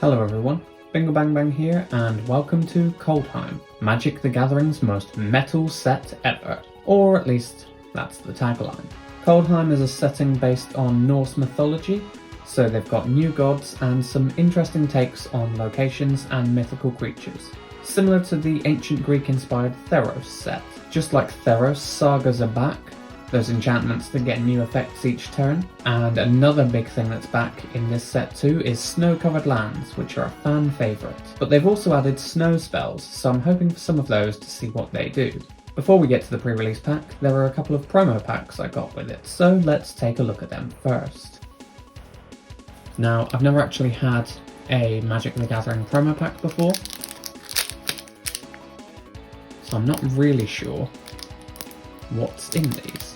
Hello everyone, Bingle Bangbang here, and welcome to Kaldheim, Magic the Gathering's most metal set ever. Or at least, that's the tagline. Kaldheim is a setting based on Norse mythology, so they've got new gods and some interesting takes on locations and mythical creatures. Similar to the ancient Greek-inspired Theros set. Just like Theros, sagas are back, those enchantments that get new effects each turn, and another big thing that's back in this set too is snow-covered lands, which are a fan favourite. But they've also added snow spells, so I'm hoping for some of those to see what they do. Before we get to the pre-release pack, there are a couple of promo packs I got with it, so let's take a look at them first. Now, I've never actually had a Magic the Gathering promo pack before, so I'm not really sure what's in these.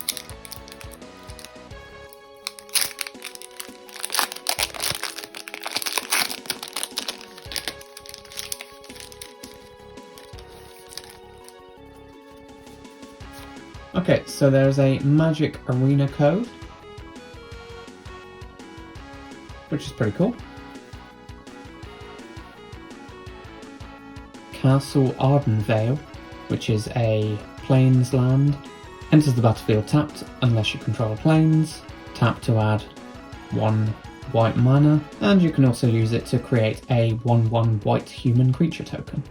Okay, so there's a Magic Arena code, which is pretty cool. Castle Ardenvale, which is a plains land. Enters the battlefield tapped unless you control plains. Tap to add 1 white mana, and you can also use it to create a 1/1 white human creature token.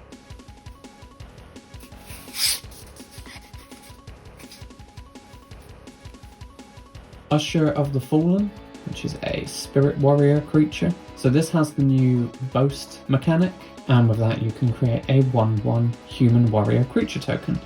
Usher of the Fallen, which is a spirit warrior creature. So this has the new boast mechanic, and with that you can create a 1/1 human warrior creature token.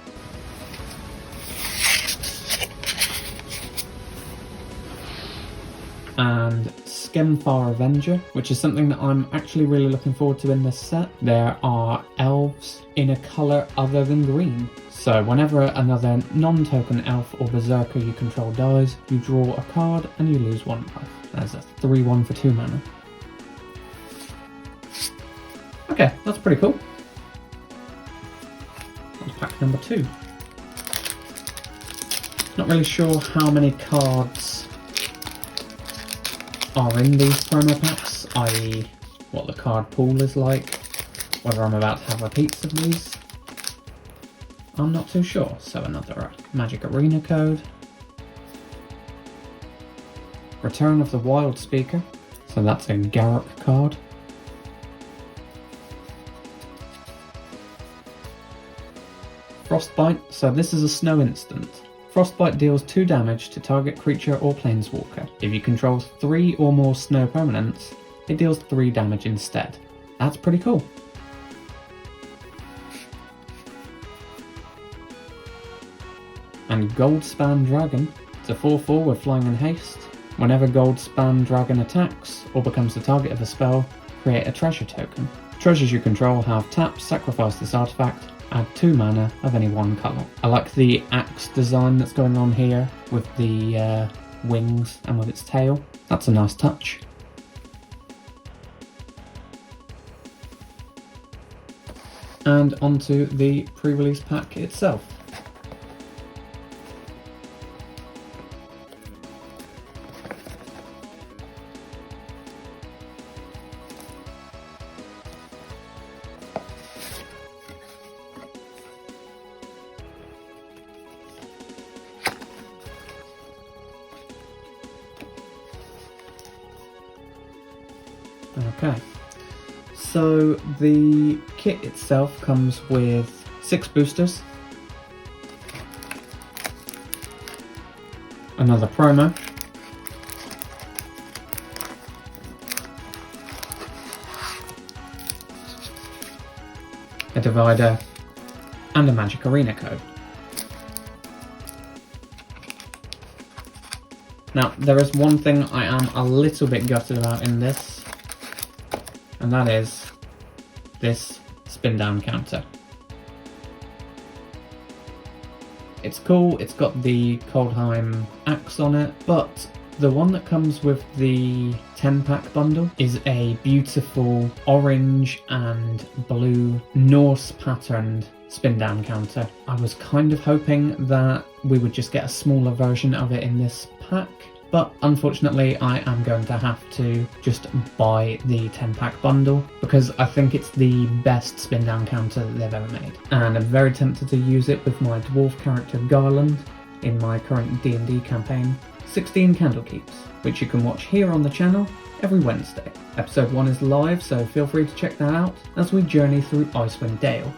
And Skemfar Avenger, which is something that I'm actually really looking forward to in this set. There are elves in a colour other than green. So whenever another non-token elf or berserker you control dies, you draw a card and you lose 1 life. That's a 3/1 for 2 mana. Okay, that's pretty cool. That's pack number 2. Not really sure how many cards are in these promo packs, i.e. what the card pool is like, whether I'm about to have repeats of these. I'm not too sure. So another Magic Arena code. Return of the Wild Speaker, so that's a Garruk card. Frostbite, so this is a snow instant. Frostbite deals 2 damage to target creature or planeswalker. If you control 3 or more snow permanents, it deals 3 damage instead. That's pretty cool. And Goldspan Dragon, it's a 4/4 with flying and haste. Whenever Goldspan Dragon attacks or becomes the target of a spell, create a treasure token. Treasures you control have tap, sacrifice this artifact, add 2 mana of any one colour. I like the axe design that's going on here with the wings and with its tail. That's a nice touch. And onto the pre-release pack itself. Okay, so the kit itself comes with 6 boosters, another promo, a divider, and a Magic Arena code. Now, there is one thing I am a little bit gutted about in this, and that is this spin down counter. It's cool, it's got the Kaldheim axe on it, but the one that comes with the 10-pack bundle is a beautiful orange and blue Norse patterned spin down counter. I was kind of hoping that we would just get a smaller version of it in this pack, but unfortunately I am going to have to just buy the 10-pack bundle because I think it's the best spin down counter that they've ever made, and I'm very tempted to use it with my dwarf character Garland in my current D&D campaign, 16 Candlekeeps, which you can watch here on the channel every Wednesday. Episode 1 is live, so feel free to check that out as we journey through Icewind Dale.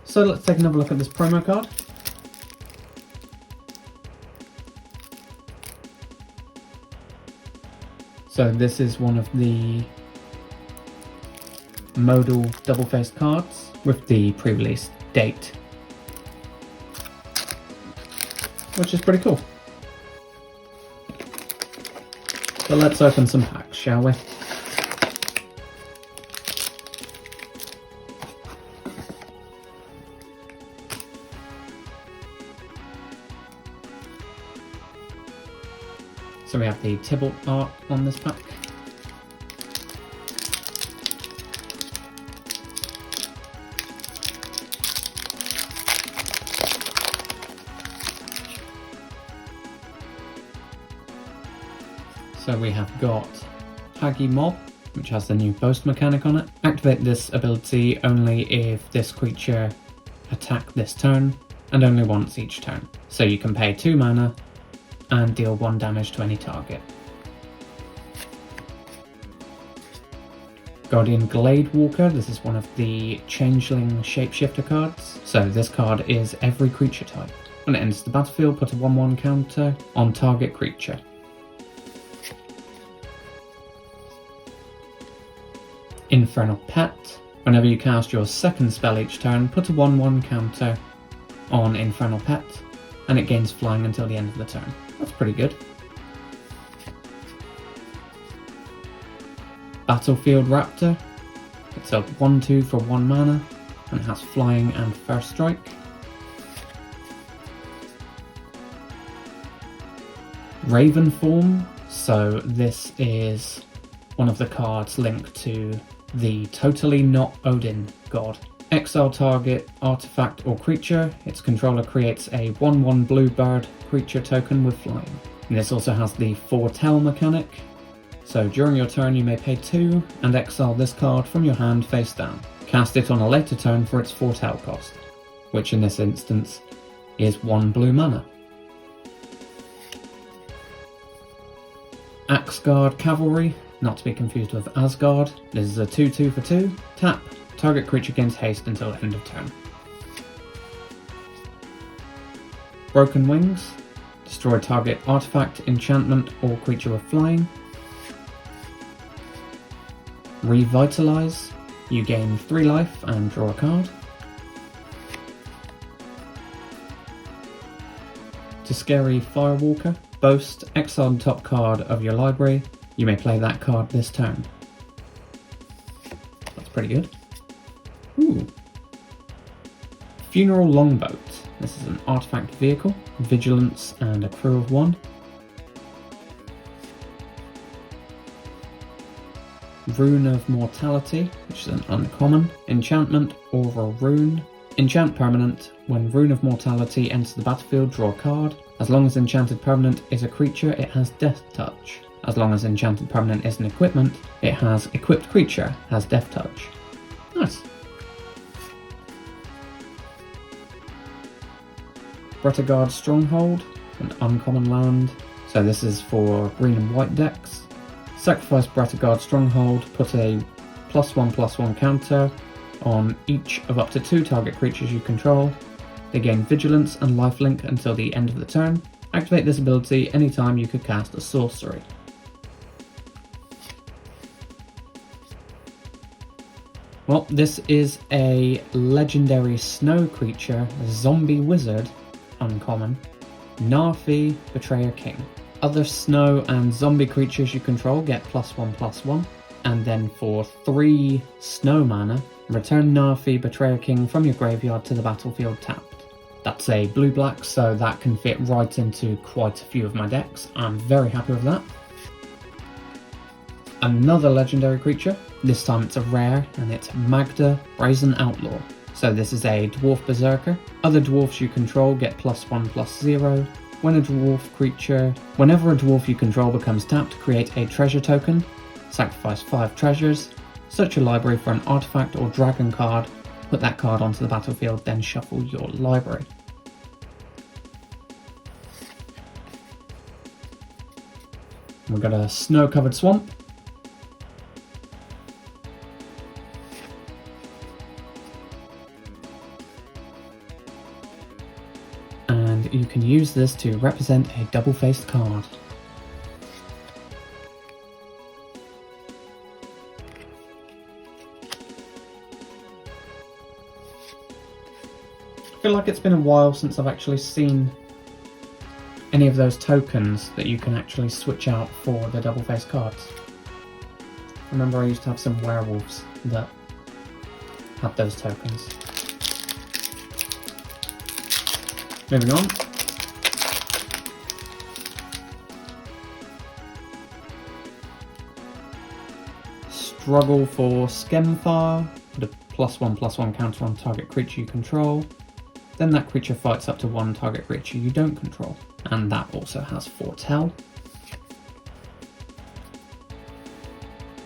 So let's take another look at this promo card. So this is one of the modal double-faced cards with the pre-release date, which is pretty cool. So let's open some packs, shall we? So we have the Tybalt art on this pack. So we have got Hagi Mob, which has the new boast mechanic on it. Activate this ability only if this creature attack this turn, and only once each turn. So you can pay 2 mana and deal 1 damage to any target. Guardian Gladewalker, this is one of the Changeling Shapeshifter cards. So this card is every creature type. When it enters the battlefield, put a 1/1 counter on target creature. Infernal Pet, whenever you cast your second spell each turn, put a 1/1 counter on Infernal Pet, and it gains flying until the end of the turn. That's pretty good. Battlefield Raptor. It's a 1/2 for 1 mana and has flying and first strike. Raven Form. So this is one of the cards linked to the Totally Not Odin god. Exile target artifact or creature. Its controller creates a 1/1 blue bird creature token with flying. And this also has the foretell mechanic. So during your turn you may pay 2 and exile this card from your hand face down. Cast it on a later turn for its foretell cost, which in this instance is 1 blue mana. Axguard Cavalry, not to be confused with Asgard. This is a 2/2 for 2. Tap. Target creature gains haste until end of turn. Broken Wings. Destroy target artifact, enchantment, or creature with flying. Revitalize. You gain 3 life and draw a card. Tiscari Firewalker. Boast. Exile the top card of your library. You may play that card this turn. That's pretty good. Ooh. Funeral Longboat. This is an artifact vehicle, vigilance and a crew of 1. Rune of Mortality, which is an uncommon. Enchantment or a rune. Enchant permanent. When Rune of Mortality enters the battlefield, draw a card. As long as enchanted permanent is a creature, it has Death Touch. As long as enchanted permanent is an equipment, it has equipped creature, has Death Touch. Nice. Bretagard Stronghold, an uncommon land. So this is for green and white decks. Sacrifice Bretagard Stronghold, put a +1/+1 counter on each of up to 2 target creatures you control. They gain vigilance and lifelink until the end of the turn. Activate this ability anytime you could cast a sorcery. Well, this is a legendary snow creature, zombie wizard, uncommon, Narfi, Betrayer King. Other snow and zombie creatures you control get +1/+1, and then for 3 snow mana, return Narfi, Betrayer King from your graveyard to the battlefield tapped. That's a blue-black, so that can fit right into quite a few of my decks. I'm very happy with that. Another legendary creature, this time it's a rare, and it's Magda, Brazen Outlaw. So this is a Dwarf Berserker. Other dwarfs you control get +1/+0. Whenever a dwarf you control becomes tapped, create a treasure token. Sacrifice 5 treasures. Search your library for an artifact or dragon card. Put that card onto the battlefield, then shuffle your library. We've got a snow-covered swamp. And you can use this to represent a double-faced card. I feel like it's been a while since I've actually seen any of those tokens that you can actually switch out for the double-faced cards. I remember I used to have some werewolves that had those tokens. Moving on. Struggle for Skemfire. Put a +1/+1 counter on target creature you control. Then that creature fights up to 1 target creature you don't control. And that also has Foretell.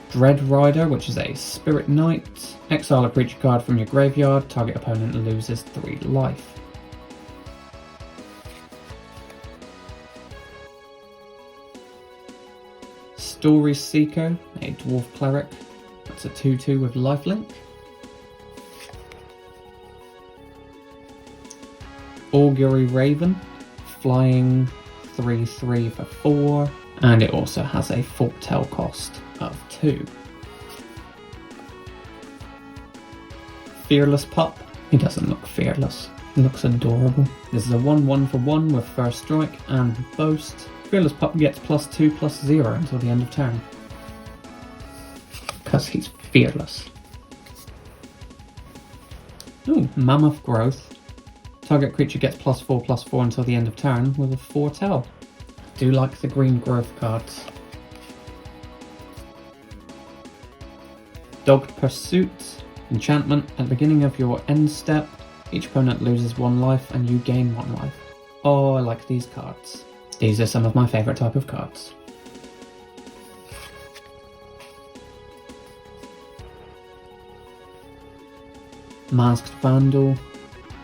Dread Rider, which is a Spirit Knight. Exile a creature card from your graveyard. Target opponent loses 3 life. Story Seeker, a Dwarf Cleric. That's a 2/2 with lifelink. Augury Raven, flying 3/3 for 4, and it also has a Foretell cost of 2. Fearless Pup. He doesn't look fearless, he looks adorable. This is a 1/1 for 1 with First Strike and Boast. Fearless Pup gets +2/+0 until the end of turn. Because he's fearless. Ooh, Mammoth Growth. Target creature gets +4/+4 until the end of turn with a Foretell. Do like the green growth cards. Dogged Pursuit. Enchantment. At the beginning of your end step, each opponent loses 1 life and you gain 1 life. Oh, I like these cards. These are some of my favourite type of cards. Masked Vandal.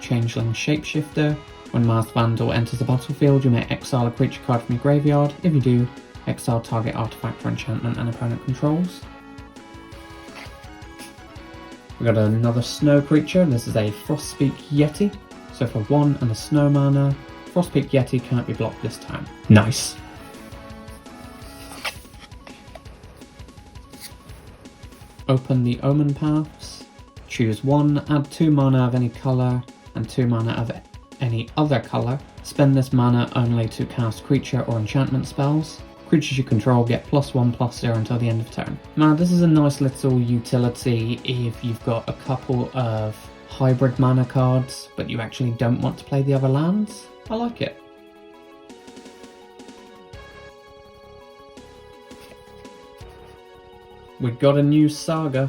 Changeling Shapeshifter. When Masked Vandal enters the battlefield, you may exile a creature card from your graveyard. If you do, exile target artifact or enchantment an opponent controls. We've got another snow creature. This is a Frostpeak Yeti. So for 1 and a snow mana, Frostpeak Yeti can't be blocked this time. Nice. Open the Omen Paths. Choose 1, add 2 mana of any colour, and 2 mana of any other colour. Spend this mana only to cast creature or enchantment spells. Creatures you control get +1/+0 until the end of turn. Now this is a nice little utility if you've got a couple of hybrid mana cards, but you actually don't want to play the other lands. I like it. We got a new saga.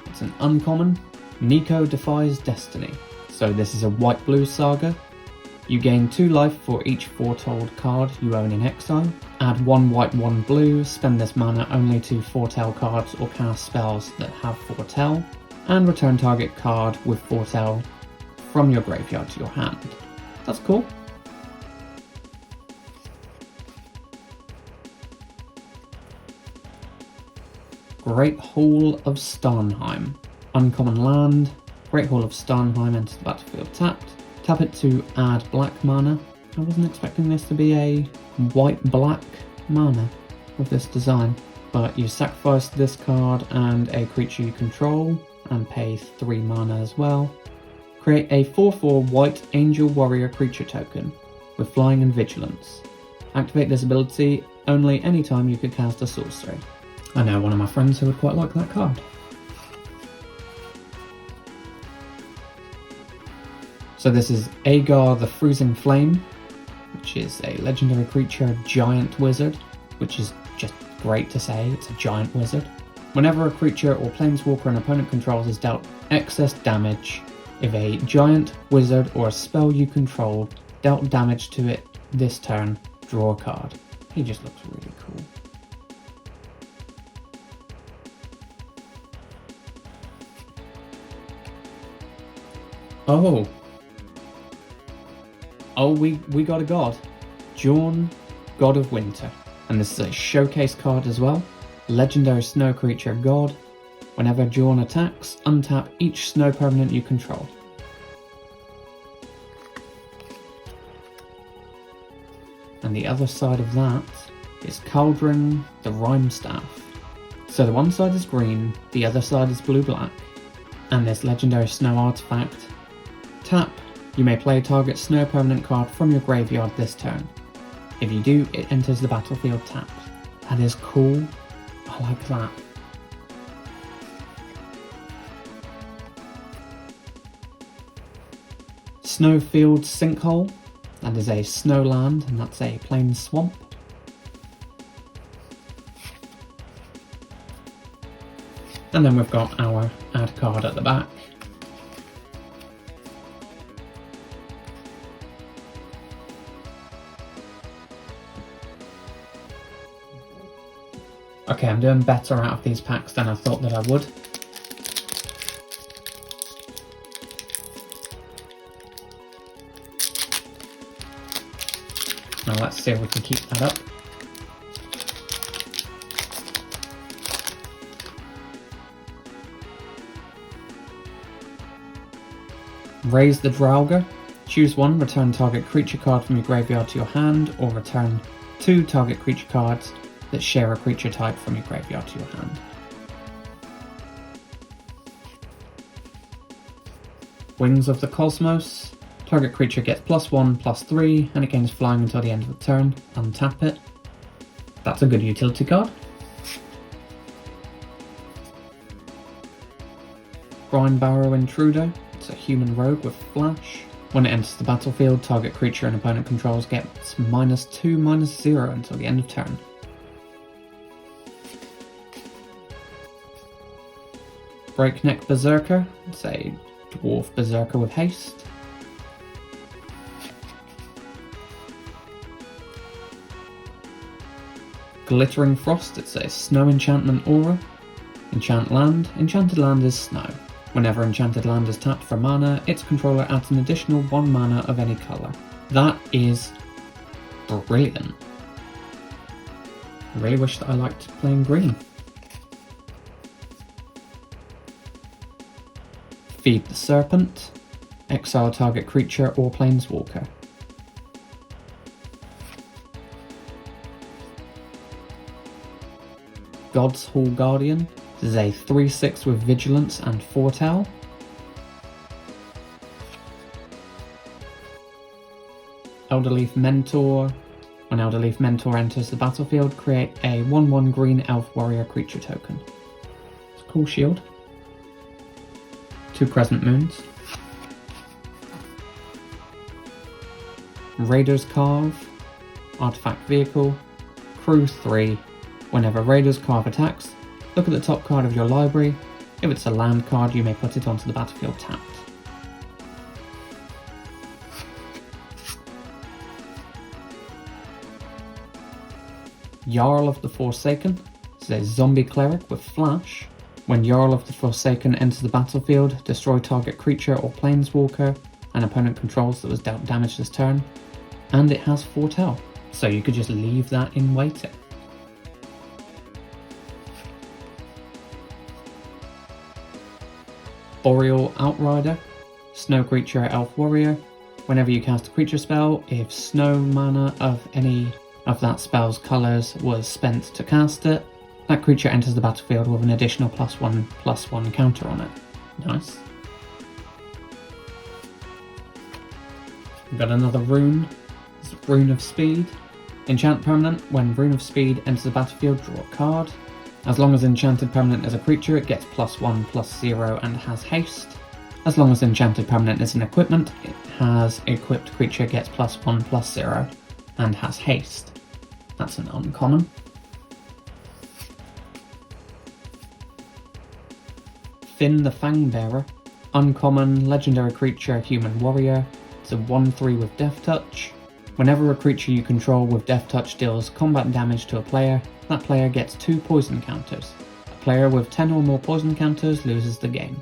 It's an uncommon. Nico Defies Destiny. So this is a white-blue saga. You gain 2 life for each Foretold card you own in exile. Add 1 white, 1 blue, spend this mana only to Foretell cards or cast spells that have Foretell, and return target card with Foretell from your graveyard to your hand. That's cool. Great Hall of Starnheim. Uncommon land. Great Hall of Starnheim enters the battlefield tapped. Tap it to add black mana. I wasn't expecting this to be a white-black mana with this design, but you sacrifice this card and a creature you control, and pay 3 mana as well. Create a 4/4 white Angel Warrior creature token with flying and vigilance. Activate this ability only anytime you could cast a sorcery. I know one of my friends who would quite like that card. So this is Agar the Freezing Flame, which is a legendary creature, giant wizard, which is just great to say, it's a giant wizard. Whenever a creature or planeswalker an opponent controls is dealt excess damage, if a giant, wizard, or a spell you control dealt damage to it this turn, draw a card. He just looks really cool. Oh, we got a god. Jorn, God of Winter. And this is a showcase card as well. Legendary snow creature god. Whenever Jorn attacks, untap each snow permanent you control. And the other side of that is Kaldheim, the Rhyme Staff. So the one side is green, the other side is blue-black. And this legendary snow artifact. Tap, you may play a target snow permanent card from your graveyard this turn. If you do, it enters the battlefield tapped. That is cool. I like that. Snowfield Sinkhole. That is a snow land, and that's a plain swamp. And then we've got our add card at the back. Okay, I'm doing better out of these packs than I thought that I would. Now let's see if we can keep that up. Raise the Draugr. Choose one, return target creature card from your graveyard to your hand, or return 2 target creature cards that share a creature type from your graveyard to your hand. Wings of the Cosmos. Target creature gets +1/+3 and it gains flying until the end of the turn. Untap it. That's a good utility card. Brinebarrow Intruder. It's a human rogue with flash. When it enters the battlefield, target creature and opponent controls gets -2/-0 until the end of turn. Breakneck Berserker. It's a dwarf berserker with haste. Glittering Frost. It's a snow enchantment aura. Enchant land. Enchanted land is snow. Whenever enchanted land is tapped for mana, its controller adds an additional 1 mana of any colour. That is brilliant. I really wish that I liked playing green. Feed the Serpent. Exile target creature or planeswalker. God's Hall Guardian. This is a 3/6 with Vigilance and Foretell. Elderleaf Mentor. When Elderleaf Mentor enters the battlefield, create a 1/1 green elf warrior creature token. It's a cool shield. 2 Crescent Moons. Raider's Carve. Artifact Vehicle. Crew 3. Whenever Raider's Carve attacks, look at the top card of your library. If it's a land card, you may put it onto the battlefield tapped. Jarl of the Forsaken. This is a zombie cleric with flash. When Jarl of the Forsaken enters the battlefield, destroy target creature or planeswalker an opponent controls that was dealt damage this turn, and it has Foretell, so you could just leave that in waiting. Boreal Outrider. Snow creature, elf warrior. Whenever you cast a creature spell, if snow mana of any of that spell's colours was spent to cast it, that creature enters the battlefield with an additional +1/+1 counter on it. Nice. We've got another rune. It's Rune of Speed. Enchant permanent. When Rune of Speed enters the battlefield, draw a card. As long as enchanted permanent is a creature, it gets +1/+0 and has haste. As long as enchanted permanent is an equipment, it has equipped creature gets +1/+0 and has haste. That's an uncommon. Finn the Fangbearer. Uncommon, legendary creature, human warrior. It's a 1/3 with Death Touch. Whenever a creature you control with Death Touch deals combat damage to a player, that player gets 2 poison counters. A player with 10 or more poison counters loses the game.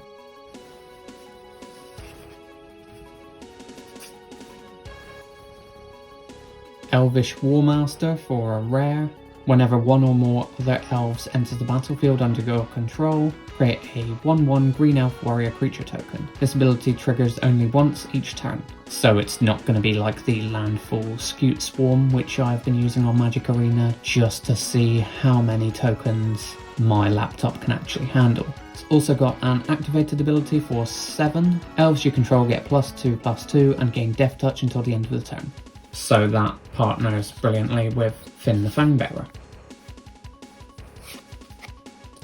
Elvish Warmaster for a rare. Whenever one or more other elves enters the battlefield under your control, create a 1/1 green elf warrior creature token. This ability triggers only once each turn, so it's not going to be like the landfall Scute Swarm, which I've been using on Magic Arena just to see how many tokens my laptop can actually handle. It's also got an activated ability for 7. Elves you control get +2/+2 and gain Death Touch until the end of the turn. So that partners brilliantly with Finn the Fangbearer.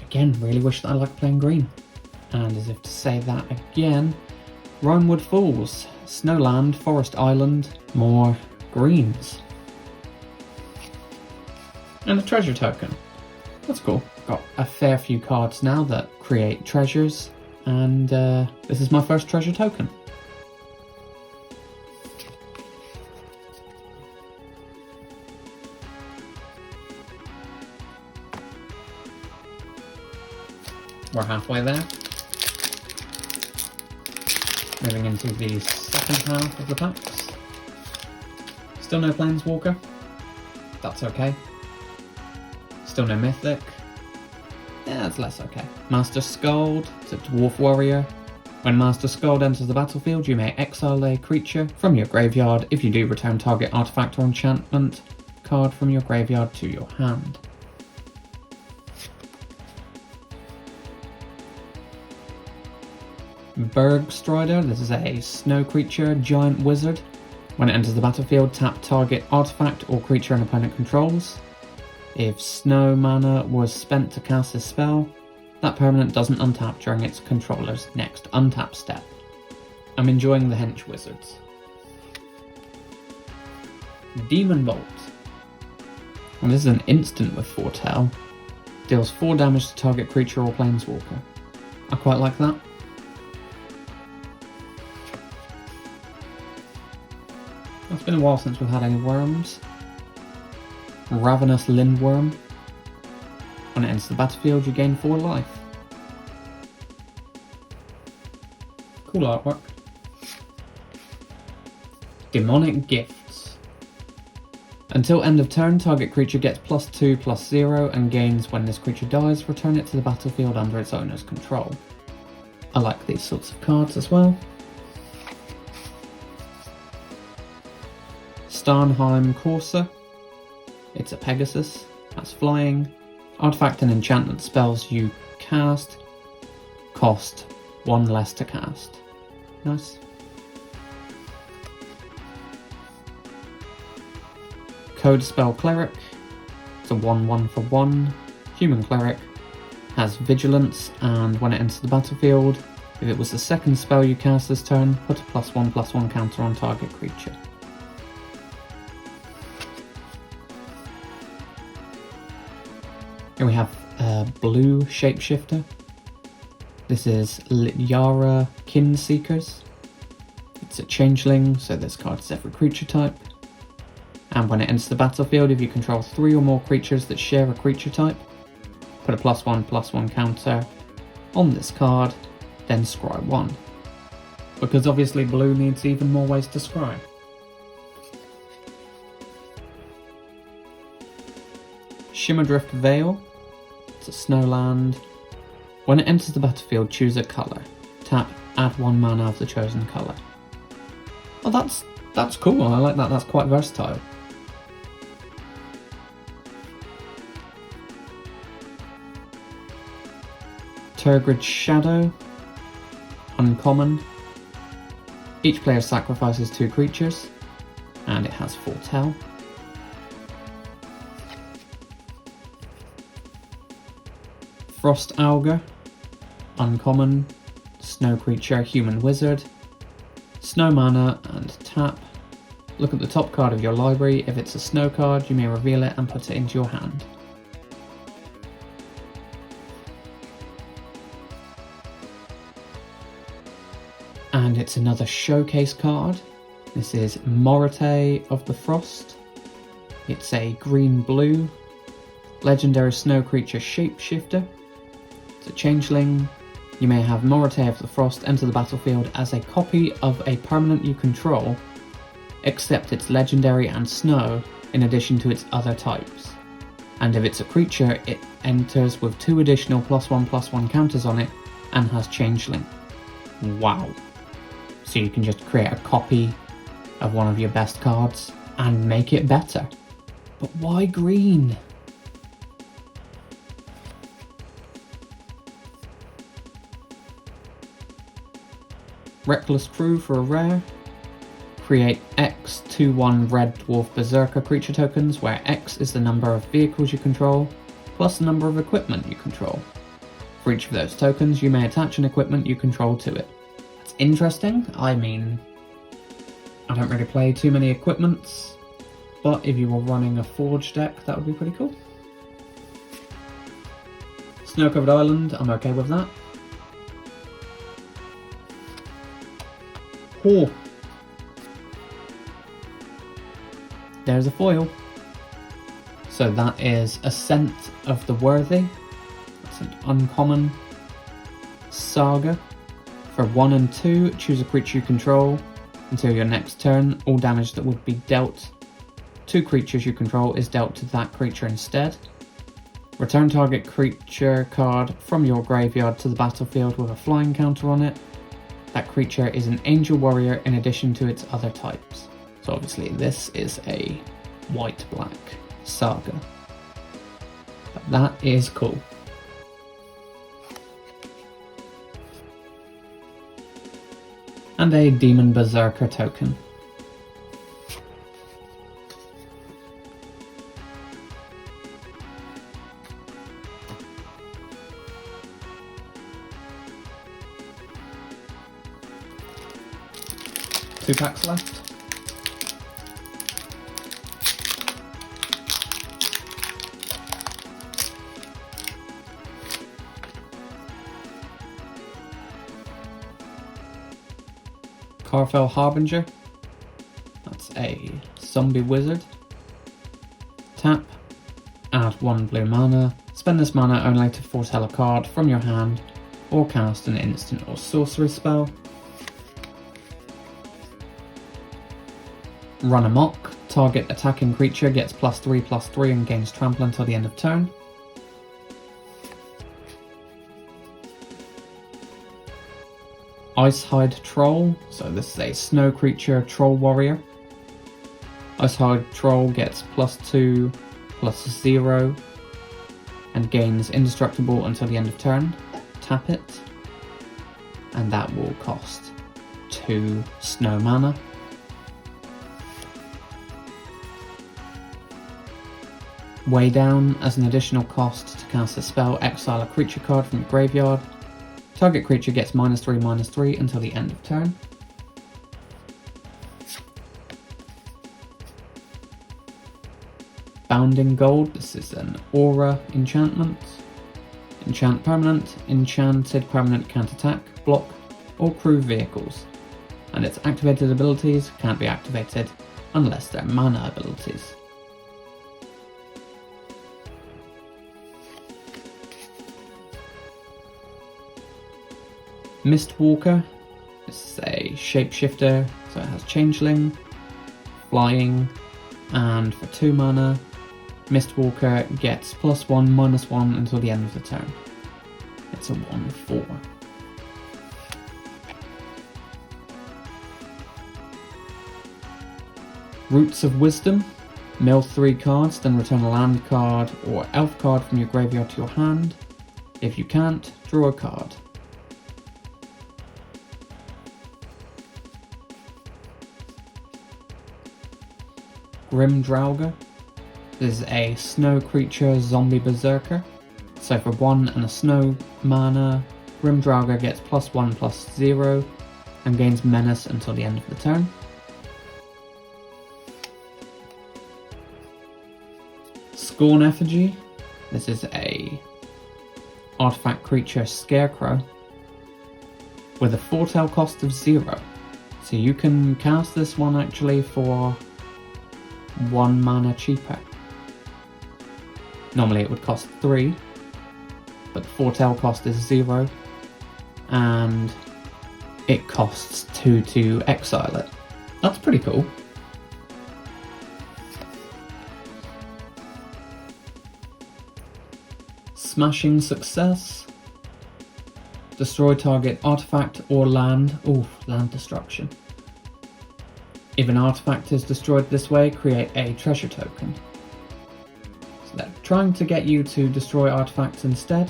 Again, really wish that I liked playing green. And as if to say that again, Rimewood Falls, Snowland, Forest Island, more greens. And a treasure token. That's cool. Got a fair few cards now that create treasures, and this is my first treasure token. We're halfway there. Moving into the second half of the packs. Still no Planeswalker. That's okay. Still no Mythic. Yeah, that's less okay. Master Skald. It's a Dwarf Warrior. When Master Skald enters the battlefield, you may exile a creature from your graveyard. If you do, return target artifact or enchantment card from your graveyard to your hand. Bergstrider. This is a snow creature, giant wizard. When it enters the battlefield, tap target artifact or creature an opponent controls. If snow mana was spent to cast this spell, that permanent doesn't untap during its controller's next untap step. I'm enjoying the hench wizards. Demon Bolt. And this is an instant with Foretell. Deals 4 damage to target creature or planeswalker. I quite like that. It's been a while since we've had any worms. Ravenous Lindworm. When it enters the battlefield, you gain 4 life. Cool artwork. Demonic Gifts. Until end of turn, target creature gets +2/+0 and gains when this creature dies. Return it to the battlefield under its owner's control. I like these sorts of cards as well. Starnheim Courser. It's a Pegasus, that's flying. Artifact and enchantment spells you cast cost 1 less to cast. Nice. Code Spell Cleric. It's a 1/1 for 1. Human Cleric. Has Vigilance, and when it enters the battlefield, if it was the second spell you cast this turn, put a +1/+1 counter on target creature. Here we have a blue Shapeshifter. This is Liara Kinseekers. It's a changeling, so this card is every creature type. And when it enters the battlefield, if you control 3 or more creatures that share a creature type, put a +1/+1 counter on this card, then scry 1. Because obviously blue needs even more ways to scry. Shimmerdrift Vale. It's a snowland. When it enters the battlefield, choose a colour. Tap, add 1 mana of the chosen colour. Oh, that's cool. I like that. That's quite versatile. Tergrid Shadow. Uncommon. Each player sacrifices 2 creatures, and it has Foretell. Frost Augur. Uncommon. Snow creature, human wizard. Snow mana and tap. Look at the top card of your library. If it's a snow card, you may reveal it and put it into your hand. it's another showcase card. This is Morate of the Frost. It's a green-blue legendary snow creature shapeshifter. It's a changeling. You may have Morate of the Frost enter the battlefield as a copy of a permanent you control, except it's legendary and snow in addition to its other types. And if it's a creature, it enters with 2 additional +1/+1 counters on it and has changeling. Wow. So you can just create a copy of one of your best cards and make it better. But why green? Reckless Crew for a rare. Create X 2/1 Red Dwarf Berserker creature tokens, where X is the number of vehicles you control, plus the number of equipment you control. For each of those tokens, you may attach an equipment you control to it. That's interesting. I mean, I don't really play too many equipments, but if you were running a Forge deck, that would be pretty cool. Snow-covered Island, I'm okay with that. Oh. There's a foil. So that is Ascent of the Worthy. That's an uncommon saga. For 1 and 2, choose a creature you control. Until your next turn, all damage that would be dealt to creatures you control is dealt to that creature instead. Return target creature card from your graveyard to the battlefield with a flying counter on it. That creature is an Angel Warrior in addition to its other types. So obviously this is a white-black saga. But that is cool. And a Demon Berserker token. Two packs left. Carfell Harbinger. That's a zombie wizard. Tap, add 1 blue mana. Spend this mana only to foretell a card from your hand or cast an instant or sorcery spell. Run amok. Target attacking creature gets +3/+3 and gains trample until the end of turn. Icehide Troll, so this is a snow creature troll warrior. Icehide Troll gets +2/+0 and gains indestructible until the end of turn. Tap it, and that will cost 2 snow mana. Way down, as an additional cost to cast a spell, exile a creature card from your graveyard. Target creature gets -3/-3 until the end of turn. Bounding Gold, this is an aura enchantment. Enchant permanent, enchanted permanent can't attack, block, or crew vehicles. And its activated abilities can't be activated unless they're mana abilities. Mistwalker, this is a shapeshifter, so it has changeling, flying, and for 2 mana, Mistwalker gets +1/-1 until the end of the turn. It's a 1/4. Roots of Wisdom, mill 3 cards, then return a land card or elf card from your graveyard to your hand. If you can't, draw a card. Grim Draugr. This is a snow creature zombie berserker. So for 1 and a snow mana, Grim Draugr gets +1/+0 and gains menace until the end of the turn. Scorn Effigy. This is a artifact creature scarecrow with a foretell cost of 0. So you can cast this one actually for 1 mana cheaper. Normally it would cost 3, but the foretell cost is 0, and it costs 2 to exile it. That's pretty cool. Smashing Success. Destroy target artifact or land. Ooh, land destruction. If an artifact is destroyed this way, create a treasure token. So they're trying to get you to destroy artifacts instead.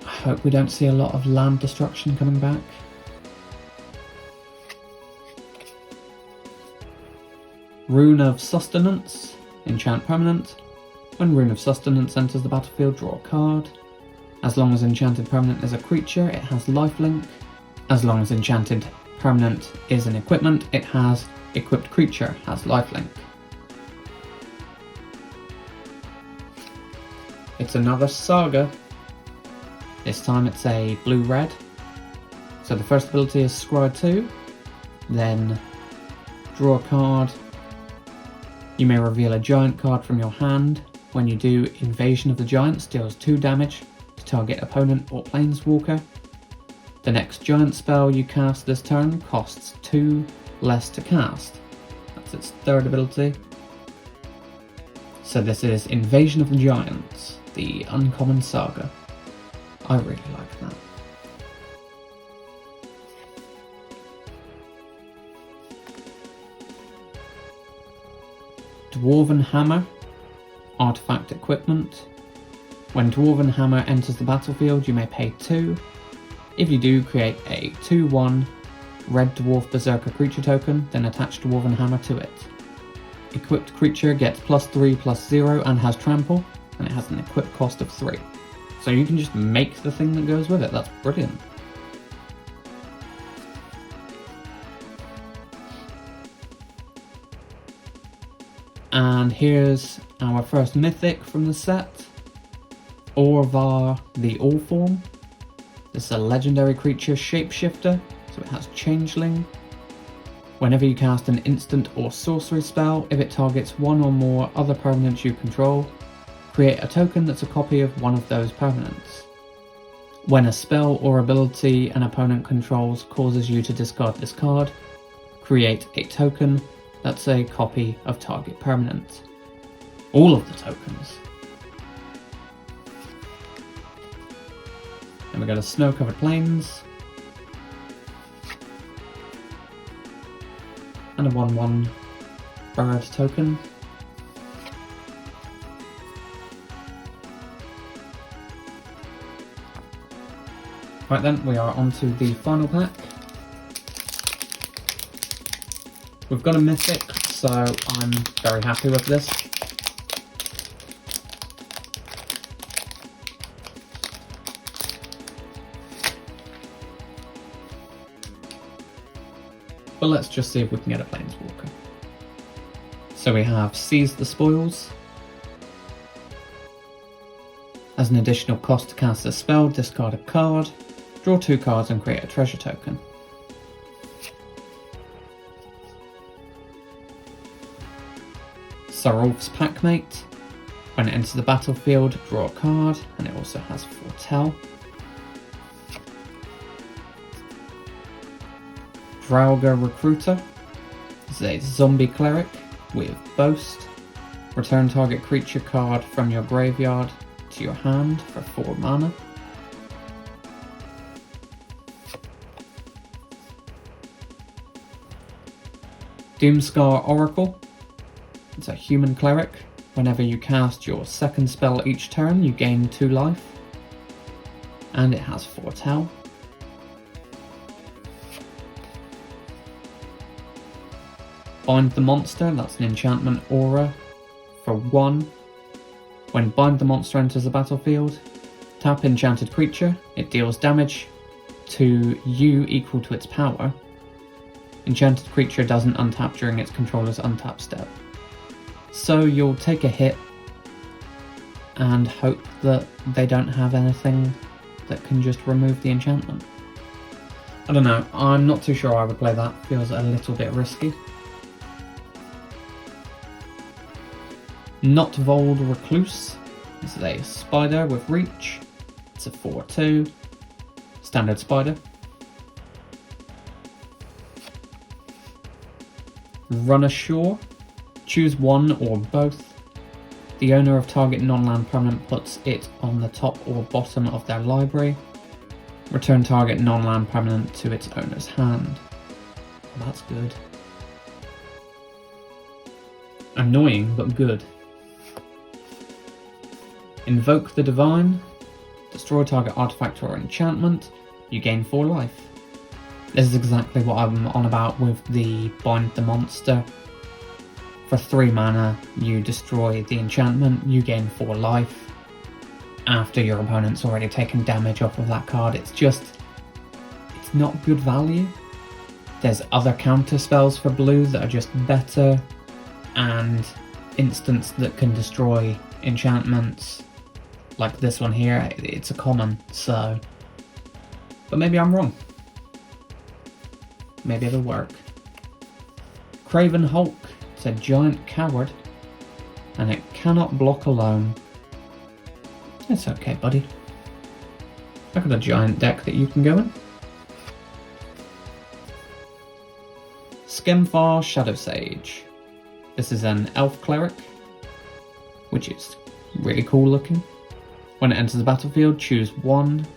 I hope we don't see a lot of land destruction coming back. Rune of Sustenance. Enchant permanent. When Rune of Sustenance enters the battlefield, draw a card. As long as enchanted permanent is a creature, it has lifelink. As long as enchanted permanent is an equipment, it has equipped creature, has lifelink. It's another saga. This time it's a blue-red. So the first ability is Scry 2, then draw a card. You may reveal a giant card from your hand. When you do, Invasion of the Giants deals 2 damage to target opponent or planeswalker. The next giant spell you cast this turn costs 2 less to cast. That's its third ability. So this is Invasion of the Giants, the uncommon saga. I really like that. Dwarven Hammer. Artifact equipment. When Dwarven Hammer enters the battlefield, you may pay 2. If you do, create a 2/1 red dwarf berserker creature token, then attach Dwarven Hammer to it. Equipped creature gets +3/+0 and has trample, and it has an equip cost of 3. So you can just make the thing that goes with it. That's brilliant. And here's our first mythic from the set, Orvar the Allform. This is a legendary creature shapeshifter, so it has changeling. Whenever you cast an instant or sorcery spell, if it targets one or more other permanents you control, create a token that's a copy of one of those permanents. When a spell or ability an opponent controls causes you to discard this card, create a token that's a copy of target permanent. All of the tokens. And we got a snow-covered plains. And a 1/1 bird token. Right then, we are on to the final pack. We've got a mythic, so I'm very happy with this. But let's just see if we can get a planeswalker. So we have Seize the Spoils. As an additional cost to cast a spell, discard a card, draw 2 cards and create a treasure token. Sarulf's Packmate. When it enters the battlefield, draw a card, and it also has Foretell. Draugr Recruiter. This is a zombie cleric with Boast. Return target creature card from your graveyard to your hand for 4 mana. Doomscar Oracle. It's a human cleric. Whenever you cast your second spell each turn, you gain 2 life. And it has Foretell. Bind the Monster, that's an enchantment aura for 1. When Bind the Monster enters the battlefield, tap enchanted creature, it deals damage to you equal to its power. Enchanted creature doesn't untap during its controller's untap step. So you'll take a hit and hope that they don't have anything that can just remove the enchantment. I don't know, I'm not too sure I would play that. Feels a little bit risky. Notvold Recluse. This is a spider with reach. It's a 4/2. Standard spider. Run ashore. Choose one or both. The owner of target non-land permanent puts it on the top or bottom of their library. Return target non-land permanent to its owner's hand. Well, that's good. Annoying, but good. Invoke the Divine. Destroy target artifact or enchantment. You gain 4 life. This is exactly what I'm on about with the Bind the Monster. For 3 mana, you destroy the enchantment, you gain 4 life. After your opponent's already taken damage off of that card, it's not good value. There's other counter spells for blue that are just better, and instants that can destroy enchantments, like this one here, it's a common, so... But maybe I'm wrong. Maybe it'll work. Craven Hulk. It's a giant coward, and it cannot block alone. It's okay, buddy. I've got a giant deck that you can go in. Skemfar Shadow Sage. This is an elf cleric, which is really cool looking. When it enters the battlefield, choose 1.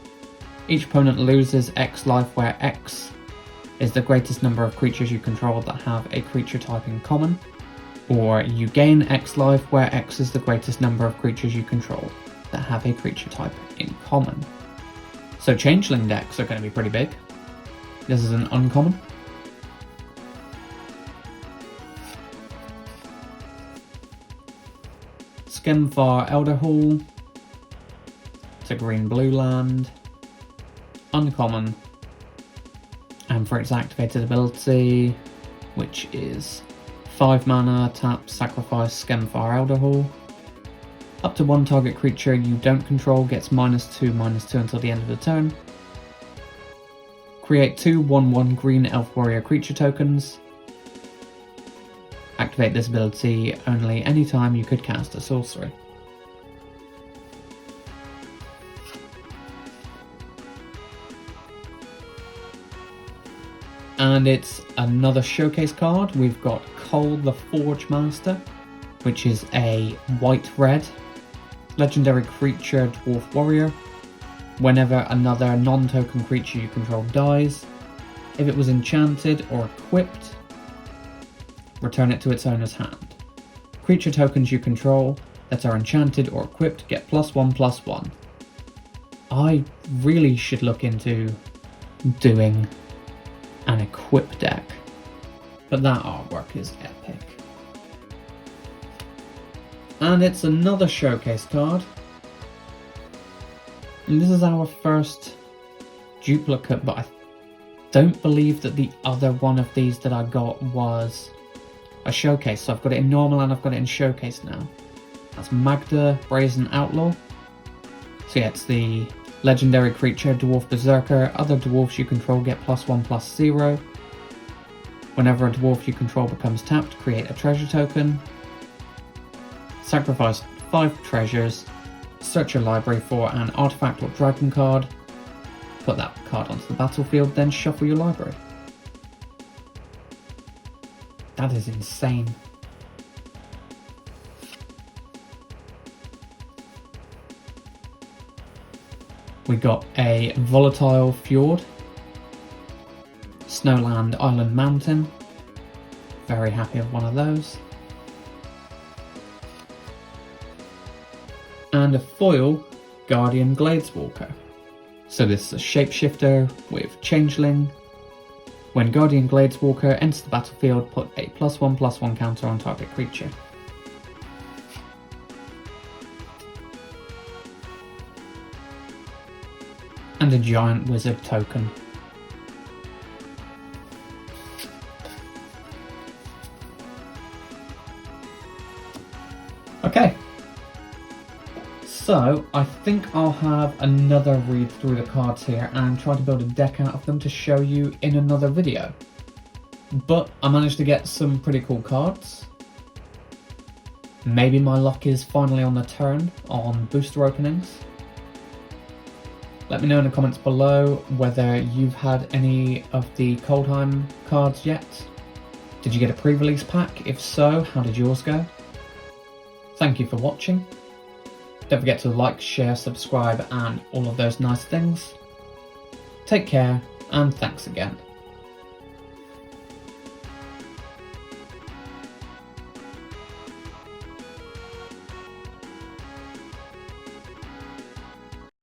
Each opponent loses X life, where X is the greatest number of creatures you control that have a creature type in common. Or you gain X life, where X is the greatest number of creatures you control that have a creature type in common. So changeling decks are going to be pretty big. This is an uncommon. Skemfar Elderhall. It's a green-blue land. Uncommon. And for its activated ability, which is 5 mana, tap, sacrifice Skemfar Elderhall. Up to 1 target creature you don't control gets -2/-2 until the end of the turn. Create 2 1/1 green elf warrior creature tokens. Activate this ability only anytime you could cast a sorcery. And it's another showcase card. We've got Cole the Forge Master, which is a white-red legendary creature dwarf warrior. Whenever another non-token creature you control dies, if it was enchanted or equipped, return it to its owner's hand. Creature tokens you control that are enchanted or equipped get +1/+1. I really should look into doing an equip deck, but that artwork is epic. And it's another showcase card, and this is our first duplicate, but I don't believe that the other one of these that I got was a showcase, so I've got it in normal and I've got it in showcase now. That's Magda, Brazen Outlaw. So yeah, it's the legendary creature, Dwarf Berserker. Other dwarfs you control get +1/+0. Whenever a dwarf you control becomes tapped, create a treasure token. Sacrifice 5 treasures. Search your library for an artifact or dragon card. Put that card onto the battlefield, then shuffle your library. That is insane. We got a Volatile Fjord, Snowland Island Mountain. Very happy with one of those. And a foil Guardian Gladeswalker. So this is a shapeshifter with Changeling. When Guardian Gladeswalker enters the battlefield, put a +1/+1 counter on target creature. And a giant wizard token. Okay. So I think I'll have another read through the cards here and try to build a deck out of them to show you in another video. But I managed to get some pretty cool cards. Maybe my luck is finally on the turn on booster openings. Let me know in the comments below whether you've had any of the Kaldheim cards yet. Did you get a pre-release pack? If so, how did yours go? Thank you for watching. Don't forget to like, share, subscribe and all of those nice things. Take care and thanks again.